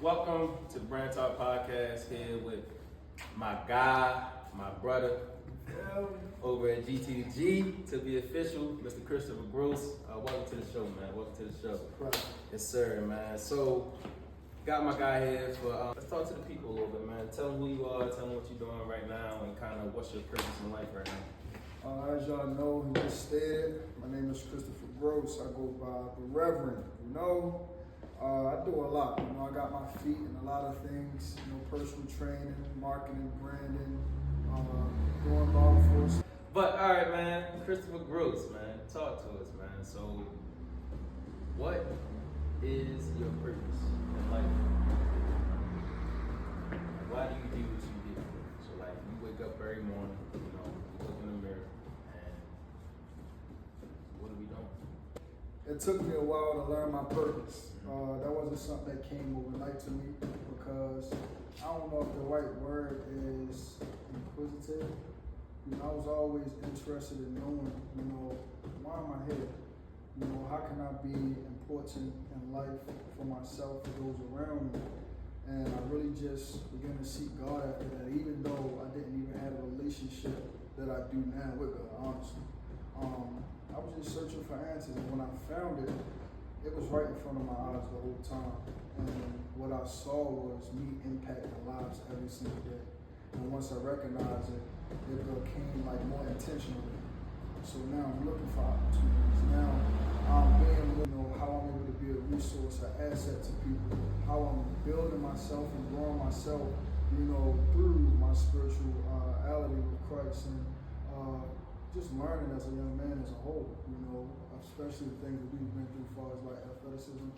Welcome to the Brand Talk Podcast here with my guy, my brother, over at G2G, to be official, Mr. Christopher Gross. Welcome to the show, man. Welcome to the show. Right. Yes, sir, man. So, got my guy here for, let's talk to the people a little bit, man. Tell them who you are, tell them what you're doing right now, and kind of what's your purpose in life right now. As y'all know, he just stated, my name is Christopher Gross. I go by the Reverend. I do a lot. I got my feet in a lot of things. Personal training, marketing, branding, doing law enforcement. But all right, man, Christopher Gross, man, talk to us, man. So, what is your purpose in life? Why do you do what you do? So, like, you wake up every morning, you look in the mirror, and what are we doing? It took me a while to learn my purpose. That wasn't something that came overnight to me because I don't know if the right word is inquisitive. I was always interested in knowing, why am I here? How can I be important in life for myself, for those around me? And I really just began to seek God after that, even though I didn't even have a relationship that I do now with God, honestly. I was just searching for answers, and when I found it, it was right in front of my eyes the whole time. And what I saw was me impacting lives every single day. And once I recognized it, it became like more intentional. So now I'm looking for opportunities. Now I'm being, how I'm able to be a resource, an asset to people, how I'm building myself and growing myself, through my spirituality with Christ, and just learning as a young man as a whole, especially the things that we've been through as far as like athleticism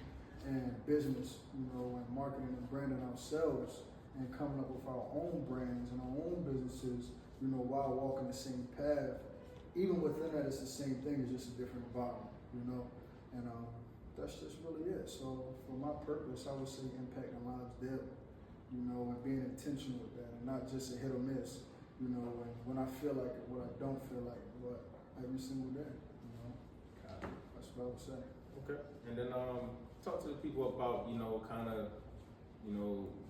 and business, and marketing and branding ourselves and coming up with our own brands and our own businesses, while walking the same path. Even within that, it's the same thing, it's just a different environment, and that's just really it. So for my purpose, I would say impacting lives daily, and being intentional with that, and not just a hit or miss, and when I feel like it, what I don't feel like, but every single day, that's what I would say. Okay. And then talk to the people about, kind of,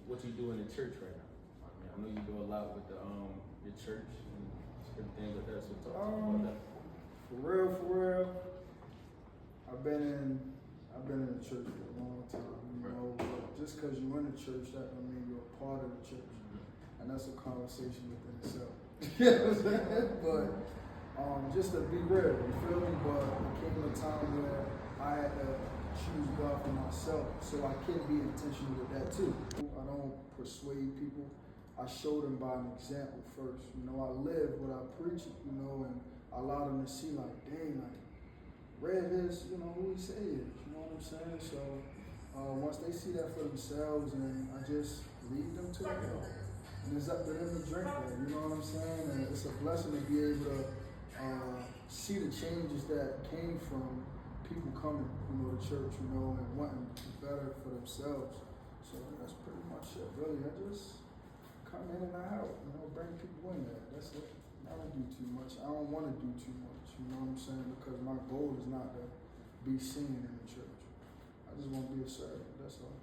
what you do in the church right now. I know you do a lot with your church and everything like that, so talk to me about that. For real, I've been in the church for a long time, but just because you're in the church, that doesn't mean you're a part of the church. And that's a conversation within itself. You know what I'm saying? But just to be real, you feel me? But there came a time where I had to choose God for myself, so I can be intentional with that too. I don't persuade people. I show them by an example first. I live what I preach, and I allow them to see, like, dang, like, Rev is, who he say he is. You know what I'm saying? So once they see that for themselves, and I just lead them to it. And it's up to them to drink that, you know what I'm saying? And it's a blessing to be able to see the changes that came from people coming, to church, and wanting to be better for themselves. So that's pretty much it, really. I just come in and out, bring people in there. That's it. I don't do too much. I don't want to do too much, you know what I'm saying? Because my goal is not to be seen in the church. I just want to be a servant, that's all.